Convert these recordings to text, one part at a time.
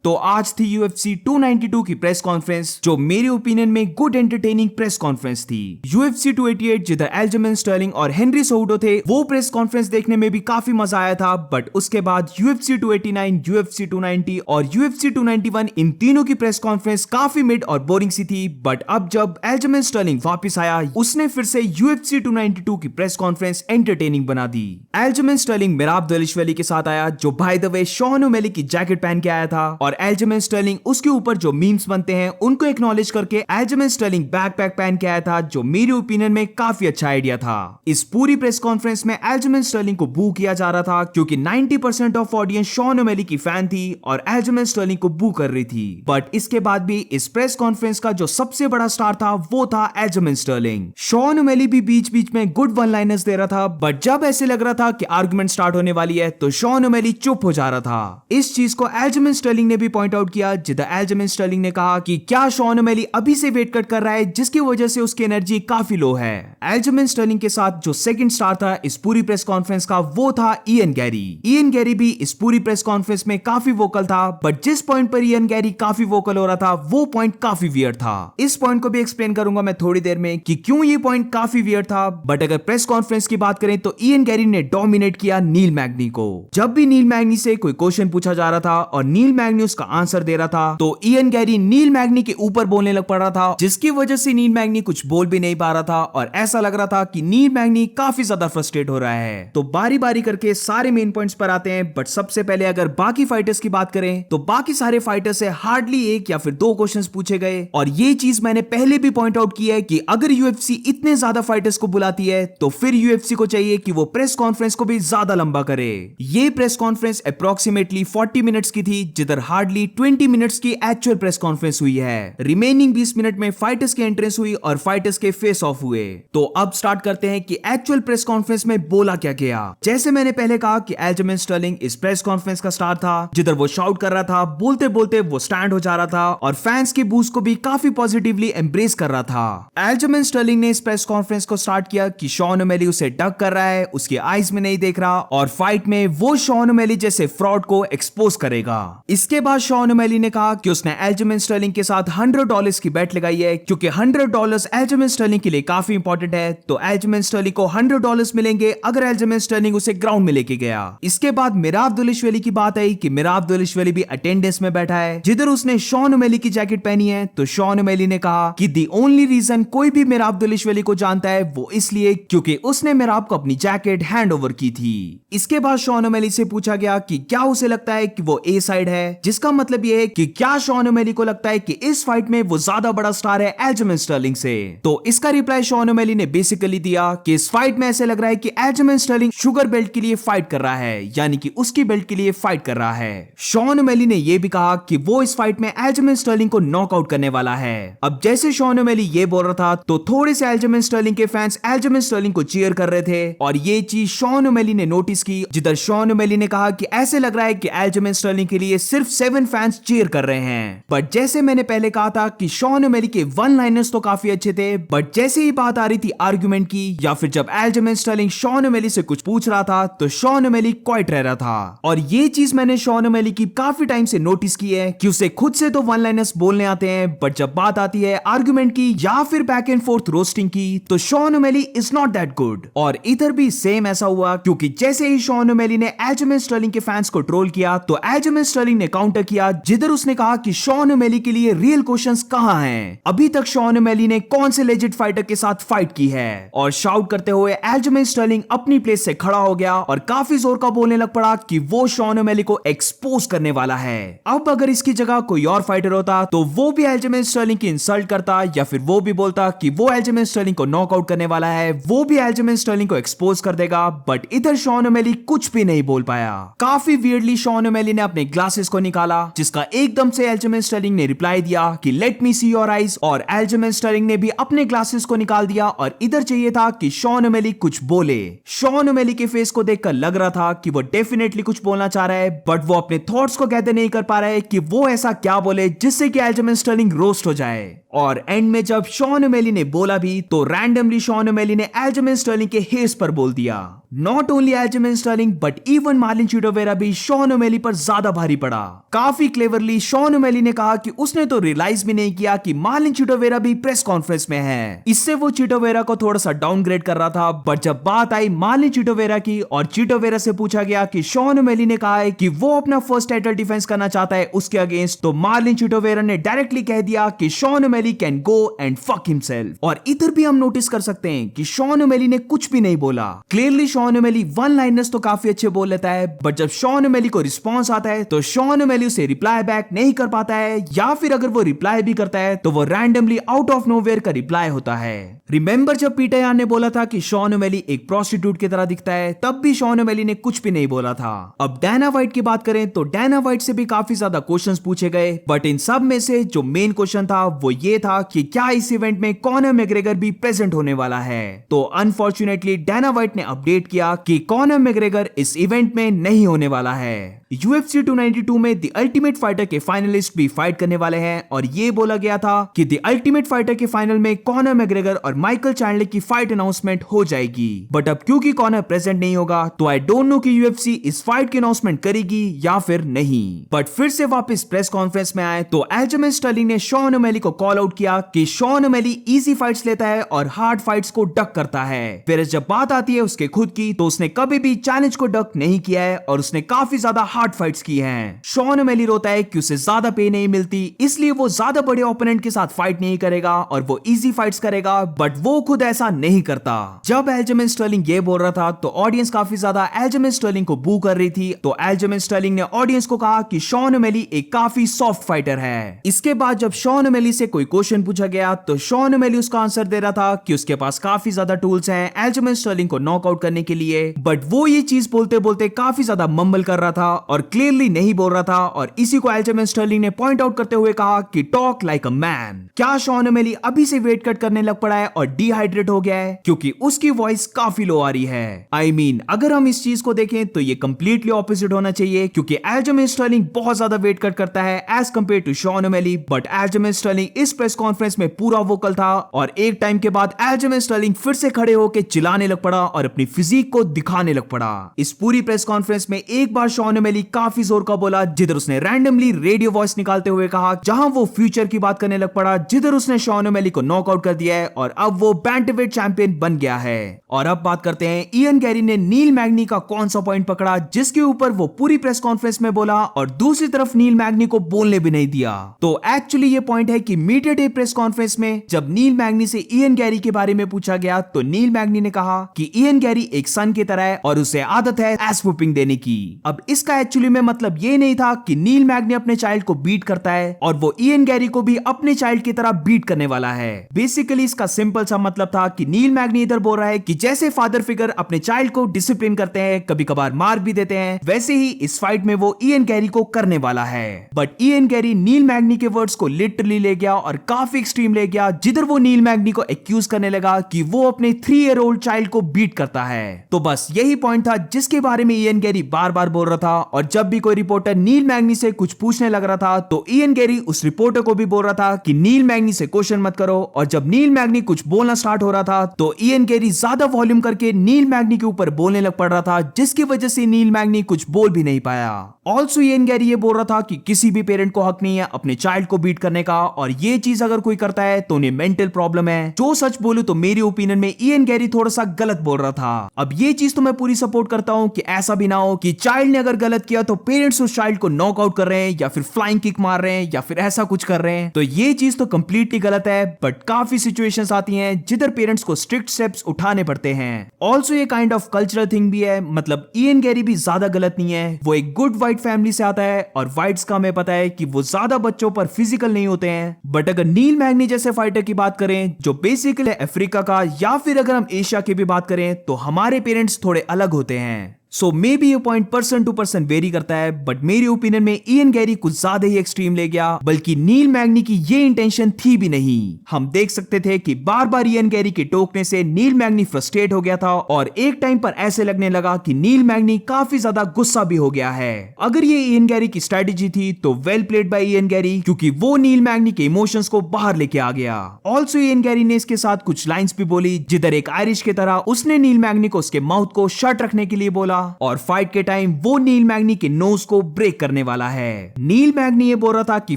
तो आज थी UFC 292 की प्रेस कॉन्फ्रेंस, जो मेरे ओपिनियन में गुड एंटरटेनिंग प्रेस कॉन्फ्रेंस थी। UFC 288 जिधर एल्जमेन स्टर्लिंग और हेनरी सोहुडो थे, वो प्रेस कॉन्फ्रेंस देखने में भी काफी मजा आया था। बट उसके बाद UFC 289, UFC 290 और UFC 291 इन तीनों की प्रेस कॉन्फ्रेंस काफी मिड और बोरिंग सी थी। बट अब जब एल्जमेन स्टर्लिंग वापस आया, उसने फिर से UFC 292 की प्रेस कॉन्फ्रेंस एंटरटेनिंग बना दी। एल्जमेन स्टर्लिंग मिराब दलिशवली के साथ आया, जो by the way Sean O'Malley की जैकेट पहन के आया था, और एल्जमेन स्टर्लिंग उसके ऊपर जो मीम्स बनते हैं उनको एक्नॉलेज करके एल्जमेन स्टर्लिंग बैकपैक पहन के आया था, जो मेरे ओपिनियन में काफी अच्छा आइडिया था। इस पूरी प्रेस कॉन्फ्रेंस में एल्जमेन स्टर्लिंग को बू किया जा रहा था, क्योंकि 90% ऑफ ऑडियंस शॉन ओमेली की फैन थी और एल्जमेन स्टर्लिंग को बू कर रही थी। बट इसके बाद भी इस प्रेस कॉन्फ्रेंस का जो सबसे बड़ा स्टार था वो था एल्जमेन स्टर्लिंग। शॉन ओमेली भी बीच बीच में गुड वन लाइनर्स दे रहा था, बट जब ऐसे लग रहा था कि आर्गुमेंट स्टार्ट होने वाली है तो शॉन ओमेली चुप हो जा रहा था। इस चीज को एल्जमेन स्टर्लिंग ने भी पॉइंट आउट किया, जिधर एल्जमेन स्टर्लिंग ने कहा कि क्या शॉन ओमेली अभी से वेट कट कर रहा है, जिसकी वजह से उसकी एनर्जी काफी लो है। एल्जमेन स्टर्लिंग के साथ जो सेकंड स्टार था इस पूरी प्रेस कॉन्फ्रेंस का, वो था इयन गैरी। इयन गैरी भी इस पूरी प्रेस कॉन्फ्रेंस में काफी वोकल था, बट जिस पॉइंट पर इयन गैरी काफी वोकल हो रहा था वो पॉइंट काफी वियर्ड था। इस पॉइंट को भी एक्सप्लेन करूंगा मैं थोड़ी देर में कि क्यों ये पॉइंट काफी वियर्ड था। बट अगर प्रेस कॉन्फ्रेंस की बात करें तो इयन गैरी ने डोमिनेट किया नील मैग्नी को। जब भी नील मैग्नी से कोई क्वेश्चन पूछा जा रहा था और नील मैग्नी उसका आंसर दे रहा था, तो इयन गैरी नील मैग्नी के ऊपर बोलने लग पड़ रहा था, जिसकी वजह से नील मैग्नी कुछ बोल भी नहीं पा रहा था और ऐसा लग रहा था कि नील मैग्नी काफी ज्यादा फ्रस्ट्रेट हो रहा है। तो बारी बारी करके सारे मेन पॉइंट्स पर आते हैं। बट सबसे पहले अगर बाकी फाइटर्स की बात करें तो बाकी सारे फाइटर्स से हार्डली एक या फिर दो क्वेश्चंस पूछे गए, और ये चीज मैंने पहले भी पॉइंट आउट किया है कि अगर यूएफसी इतने ज्यादा फाइटर्स को बुलाती है तो फिर यूएफसी को चाहिए कि वो प्रेस कॉन्फ्रेंस को भी ज्यादा लंबा करे। ये प्रेस कॉन्फ्रेंस अप्रोक्सीमेटली 40 मिनट्स की थी, जिधर हार्डली 20 मिनट्स की एक्चुअल प्रेस कॉन्फ्रेंस हुई है। रिमेनिंग 20 मिनट में फाइटर्स की एंट्रेंस हुई और फाइटर्स के फेस ऑफ हुए। तो अब स्टार्ट करते हैं कि एक्चुअल प्रेस कॉन्फ्रेंस में बोला क्या गया। जैसे मैंने पहले कहा कि एल्जमेन स्टर्लिंग इस प्रेस कॉन्फ्रेंस का स्टार था, जिधर वो शाउट कर रहा था, बोलते बोलते वो स्टैंड हो जा रहा था और फैंस के बूस्ट को भी काफी पॉजिटिवली एम्ब्रेस कर रहा था। एल्जमेन स्टर्लिंग ने इस प्रेस कॉन्फ्रेंस को स्टार्ट किया कि शॉन ओमेली उसे डक कर रहा है, उसके आईज में नहीं देख रहा और फाइट में वो शॉन ओमेली जैसे फ्रॉड को एक्सपोज करेगा। इसके बाद शॉन ओमेली ने कहा कि उसने एल्जमेन स्टर्लिंग के साथ $100 की बेट लगाई है, क्योंकि $100 एल्जमेन स्टर्लिंग के लिए काफी इंपॉर्टेंट है। तो एल्जमेन स्टर्लिंग को $100 मिलेंगे अगर एल्जमेन स्टर्लिंग उसे ग्राउंड में लेके गया। इसके बाद मिराब दलिशवली की बात आई कि मिराब दलिशवली भी अटेंडेंस में बैठा है, जिधर उसने शॉन ओमेली की जैकेट पहनी है। तो शॉन ओमेली ने कहा कि दी ओनली रीजन कोई भी मिराब दलिशवली को जानता है वो इसलिए क्योंकि उसने मिराब को अपनी जैकेट हैंड ओवर की थी। इसके बाद शॉन ओमेली से पूछा गया कि क्या उसे लगता है कि वो ए साइड है, जिसका मतलब यह है कि क्या शॉन ओमेली को लगता है कि इस फाइट में वो ज्यादा बड़ा स्टार है एल्जमेन स्टर्लिंग से। तो इसका रिप्लाई शॉन ओमेली ने बेसिकली दिया कि इस फाइट में ऐसे लग रहा है कि एल्जमेन स्टर्लिंग शुगर बेल्ट के लिए फाइट कर रहा है, यानी कि उसकी बेल्ट के लिए फाइट कर रहा है। शॉन ओमेली ने यह भी कहा कि वो इस फाइट में एल्जमेन स्टर्लिंग को नॉकआउट करने वाला है। अब जैसे शॉन ओमेली ये बोल रहा था तो थोड़े से एल्जमेन स्टर्लिंग के फैंस एल्जमेन स्टर्लिंग को चीयर कर रहे थे, और ये चीज शॉन ओमेली ने नोटिस की, जिधर शॉन ओमेली ने कहा कि ऐसे लग रहा है कि एल्जमेन स्टर्लिंग के लिए सिर्फ 7 फैंस चीयर कर रहे हैं। बट जैसे मैंने पहले कहा था कि शॉन ओमेली के वन लाइनर्स तो काफी अच्छे थे, बट जैसे ही बात आ रही थी आर्गुमेंट की या फिर जब एल्जमेन स्टर्लिंग शॉन ओमेली से कुछ पूछ रहा था तो शॉन ओमेली क्वाइट रह रहा था। और ये चीज मैंने शॉन ओमेली की काफी टाइम से नोटिस की है कि उसे खुद से तो वन लाइनर्स बोलने आते हैं, बट जब बात आती है आर्गुमेंट की या फिर बैक एंड फोर्थ रोस्टिंग की तो Sean O'Malley is not that good. और इधर भी सेम ऐसा हुआ, क्योंकि जैसे ही शॉन ओमेली ने एल्जमेन स्टर्लिंग के फैंस को ट्रोल किया तो एल्जमेन स्टर्लिंग ने काउंटर किया, जिधर उसने कहा कि शॉन ओमेली के लिए रियल क्वेश्चंस कहां हैं, अभी तक शॉन ओमेली ने कौन से लेजिट फाइटर के साथ फाइट की है। और शाउट करते हुए एल्जमेन स्टर्लिंग अपनी प्लेस से खड़ा हो गया और काफी जोर का बोलने लग पड़ा कि वो शॉन ओमेली को एक्सपोज करने वाला है। अब अगर इसकी जगह कोई और फाइटर होता तो वो भी एल्जमेन स्टर्लिंग की इंसल्ट करता, या फिर वो भी बोलता कि वो एल्जमेन स्टर्लिंग को नॉकआउट करने वाला है, वो भी एल्जमेन स्टर्लिंग को एक्सपोज कर देगा। बट इधर शॉन ओमेली कुछ भी नहीं बोल पाया। काफी वियर्डली शॉन ओमेली ने अपने ग्लासेस को निकाला, जिसका एकदम से एल्जमेन स्टर्लिंग ने रिप्लाई दिया कि let me see your eyes, और एल्जमेन स्टर्लिंग ने भी अपने ग्लासेस को निकाल दिया। और इधर चाहिए था कि शॉन ओमेली कुछ बोले। शॉन ओमेली के फेस को देखकर लग रहा था कि वो डेफिनेटली कुछ बोलना चाह रहा है, बट वो अपने थॉट्स को गैदर नहीं कर पा रहा है कि वो ऐसा क्या बोले जिससे कि एल्जमेन स्टर्लिंग रोस्ट हो जाए। और एंड में जब शॉन ओमेली ने बोला भी तो रैंडमली शॉन ओमेली ने एल्जमेन स्टर्लिंग के हेयर्स पर बोल दिया। Not only Aljamain Sterling but even Marlon Chito Vera भी शॉन ओमेली पर ज्यादा भारी पड़ा। काफी क्लेवरली शॉन ओमेली ने कहा कि उसने तो रियलाइज भी नहीं किया कि मार्लिन चिटोवेरा भी प्रेस कॉन्फ्रेंस में है। इससे वो चिटोवेरा को थोड़ा सा डाउनग्रेड कर रहा था, बट जब बात आई मार्लिन चिटोवेरा की और चिटोवेरा से पूछा गया कि शॉन ओमेली ने कहा है कि वो अपना फर्स्ट टाइटल डिफेंस करना चाहता है उसके अगेंस्ट, तो मार्लिन चिटोवेरा ने डायरेक्टली कह दिया कि Sean O'Malley can go and fuck himself. और इधर भी हम नोटिस कर सकते हैं कि शॉन ओमेली ने कुछ भी नहीं बोला। Clearly Sean O'Malley one liners तो काफी अच्छे बोल लेता है, बट जब शॉन ओमेली को रिस्पॉन्स आता है तो शॉन ओमेली उसे रिप्लाई बैक नहीं कर पाता है, या फिर अगर वो रिप्लाई भी करता है तो वो रैंडमली आउट ऑफ नोवेयर का रिप्लाई होता है। रिमेंबर जब पीटर यान ने बोला था कि शॉन ओमेली एक प्रोस्टिट्यूट की तरह दिखता है, तब भी शॉन ओमेली ने कुछ भी नहीं बोला था। अब डायना वाइट की बात करें तो डायना वाइट से भी काफी ज्यादा क्वेश्चंस पूछे गए, बट इन सब में से जो मेन क्वेश्चन था वो ये था कि क्या इस इवेंट में कॉनर मैग्रेगर भी प्रेजेंट होने वाला है। तो अनफॉर्चुनेटली डायना वाइट ने अपडेट किया कि कॉनर मैग्रेगर इस इवेंट में नहीं होने वाला है। UFC 292 में द अल्टीमेट फाइटर के फाइनलिस्ट भी फाइट करने वाले हैं, और ये बोला गया था कि द अल्टीमेट फाइटर के फाइनल में कॉनर मैग्रेगर और माइकल चैंडलर की फाइट अनाउंसमेंट हो जाएगी। बट अब क्योंकि कॉनर प्रेजेंट नहीं होगा तो आई डोंट नो कि UFC इस फाइट की अनाउंसमेंट करेगी या फिर नहीं। बट फिर से वापस प्रेस कॉन्फ्रेंस में आए तो एल्जमेन स्टर्लिंग ने शॉन ओमेली को कॉल आउट किया कि शॉन ओमेली इजी फाइट्स लेता है और हार्ड फाइट्स को डक करता है। फिर जब बात आती है उसके खुद की, तो उसने कभी भी चैलेंज को डक नहीं किया है और उसने काफी ज्यादा हार्ड फाइट्स की हैं। शॉन ओमेली रोता है कि उसे ज्यादा पे नहीं मिलती, इसलिए वो ज्यादा बड़े ओपोनेंट के साथ फाइट नहीं करेगा और वो इजी फाइट्स करेगा, बट वो खुद ऐसा नहीं करता। जब एल्जमेन स्टर्लिंग ये बोल रहा था तो ऑडियंस काफी ज्यादा एल्जमेन स्टर्लिंग को बू कर रही थी, तो एल्जमेन स्टर्लिंग ने ऑडियंस को कहा कि शॉन ओमेली एक काफी सॉफ्ट फाइटर है। इसके बाद जब शॉन ओमेली से कोई क्वेश्चन पूछा गया तो शॉन ओमेली उसका आंसर दे रहा था कि उसके पास काफी ज्यादा टूल्स हैं एल्जमेन स्टर्लिंग को नॉकआउट करने के लिए, बट वो ये चीज बोलते बोलते काफी ज्यादा मम्बल कर रहा था और क्लियरली नहीं बोल रहा था, और इसी को एल्जमेन स्टर्लिंग ने पॉइंट आउट करते हुए कहा कि टॉक लाइक अ मैन। क्या शॉन ओमेली अभी से वेट कट करने लग पड़ा है और डिहाइड्रेट हो गया है, क्योंकि उसकी वॉइस काफी लो आ रही है। आई मीन अगर हम इस चीज को देखें तो ये कंप्लीटली ऑपोजिट होना चाहिए, क्योंकि एल्जमेन स्टर्लिंग बहुत ज्यादा वेट कट करता है as compared to Sean O'Malley, but Aljamain Sterling इस प्रेस कॉन्फ्रेंस में पूरा वोकल था, और एक टाइम के बाद एल्जमेन स्टर्लिंग फिर से खड़े होकर चिल्लाने लग पड़ा और अपनी फिजिक को दिखाने लग पड़ा। इस पूरी प्रेस कॉन्फ्रेंस में एक बार शॉन ओमेली काफी जोर का बोला, जिधर उसने रैंडमली रेडियो वॉइस निकालते हुए कहा, जहां वो फ्यूचर की बात करने लग पड़ा, जिधर उसने शॉन ओमेली को नॉकआउट कर दिया है और अब वो बैंटवेट चैंपियन बन गया है। और अब बात करते हैं इयन गैरी ने नील मैग्नी का कौन सा पॉइंट पकड़ा जिसके ऊपर वो पूरी प्रेस कॉन्फ्रेंस में बोला और दूसरी तरफ नील मैग्नी को बोलने भी नहीं दिया। तो एक्चुअली ये पॉइंट है कि मीडिया डे प्रेस कॉन्फ्रेंस में जब नील मैग्नी से इयन गैरी के बारे में पूछा गया तो नील मैग्नी ने कहा कि इयन गैरी एक सन की तरह है और उसे आदत है एस वुपिंग देने की। अब इसका एक्चुअली में मतलब ये नहीं था कि नील मैग्नी अपने चाइल्ड को बीट करता है और वो इयन गैरी को भी अपने चाइल्ड की तरह बीट करने वाला है। बेसिकली इसका सिंपल सा मतलब था कि नील मैग्नी इधर बोल रहा है कि जैसे फादर फिगर अपने चाइल्ड को डिसिप्लिन करते हैं, कभी कभार मार भी देते हैं, वैसे ही इस फाइट में वो इयन गैरी को करने वाला है। बट इयन गैरी नील मैग्नी के वर्ड्स को लिटरली ले गया और काफी एक्सट्रीम ले गया, जिधर वो नील मैग्नी को एक्यूज करने लगा कि वो अपने 3 ईयर ओल्ड चाइल्ड को बीट करता है। तो बस यही पॉइंट था जिसके बारे में इयन गैरी बार बार बोल रहा था, और जब भी कोई रिपोर्टर नील मैग्नी से कुछ पूछने लग रहा था तो इयन गैरी उस रिपोर्टर को भी बोल रहा था कि नील मैग्नी से क्वेश्चन मत करो, और जब नील मैग्नी कुछ बोलना स्टार्ट हो रहा था तो इयन गैरी ज्यादा वॉल्यूम करके नील मैग्नी के ऊपर बोलने लग पड़ रहा था, जिसकी वजह से नील मैग्नी कुछ बोल भी नहीं पाया। ऑल्सो इयन गैरी ये बोल रहा था कि किसी भी पेरेंट को हक नहीं है अपने चाइल्ड को बीट करने का, और ये चीज अगर कोई करता है तो उन्हें मेंटल प्रॉब्लम है। जो सच बोलूं तो मेरी ओपिनियन में इयन गैरी थोड़ा सा गलत बोल रहा था। अब ये चीज तो मैं पूरी सपोर्ट करता हूं कि ऐसा भी ना हो कि चाइल्ड ने अगर गलत किया तो पेरेंट्स उस चाइल्ड को नॉकआउट कर रहे हैं या फिर फ्लाइंग किक मार रहे हैं या फिर ऐसा कुछ कर रहे हैं, तो ये चीज तो कंप्लीटली गलत है। बट काफी सिचुएशंस आती हैं जिधर पेरेंट्स को स्ट्रिक्ट स्टेप्स उठाने पड़ते हैं। ऑल्सो ये काइंड ऑफ कल्चरल थिंग भी है, मतलब इयन गैरी भी ज्यादा गलत नहीं है। वो एक गुड व्हाइट फैमिली से आता है और व्हाइट्स का हमें पता है कि वो ज्यादा बच्चों पर फिजिकल नहीं होते हैं। बट अगर नील मैग्नी जैसे फाइटर की बात करें जो बेसिकली अफ्रीका का, या फिर अगर हम एशिया की भी बात करें, तो हमारे पेरेंट्स थोड़े अलग होते हैं। सो मे बी ये point person to person vary करता है, बट मेरी ओपिनियन में इयन गैरी कुछ ज्यादा ही एक्सट्रीम ले गया, बल्कि नील मैग्नी की ये इंटेंशन थी भी नहीं। हम देख सकते थे कि बार बार इयन गैरी के टोकने से नील मैग्नी फ्रस्ट्रेट हो गया था, और एक टाइम पर ऐसे लगने लगा कि नील मैग्नी काफी ज्यादा गुस्सा भी हो गया है। अगर ये इयन गैरी की स्ट्रेटेजी थी तो well played by Ian Gary, क्योंकि वो नील मैग्नी के इमोशंस को बाहर लेके आ गया। ऑल्सो इयन गैरी ने इसके साथ कुछ लाइन्स भी बोली, जिधर एक आयरिश की तरह उसने नील मैग्नी को उसके माउथ को शट रखने के लिए बोला, और फाइट के टाइम वो नील मैग्नी के नोज को ब्रेक करने वाला है। नील मैग्नी ये बोल रहा था कि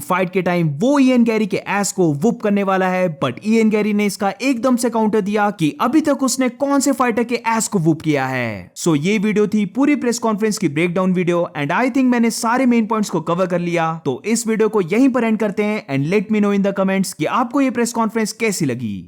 फाइट के टाइम वो इयन गैरी के एस को वुप करने वाला है, बट इयन गैरी ने इसका एकदम से काउंटर दिया कि अभी तक उसने कौन से फाइटर के एस को वुप किया है। सो ये वीडियो थी पूरी प्रेस कॉन्फ्रेंस की breakdown video and I think मैंने सारे मेन पॉइंट्स को कवर कर लिया। तो इस वीडियो को यहीं पर एंड करते हैं and let me know in the comments कि आपको ये प्रेस कॉन्फ्रेंस कैसी लगी।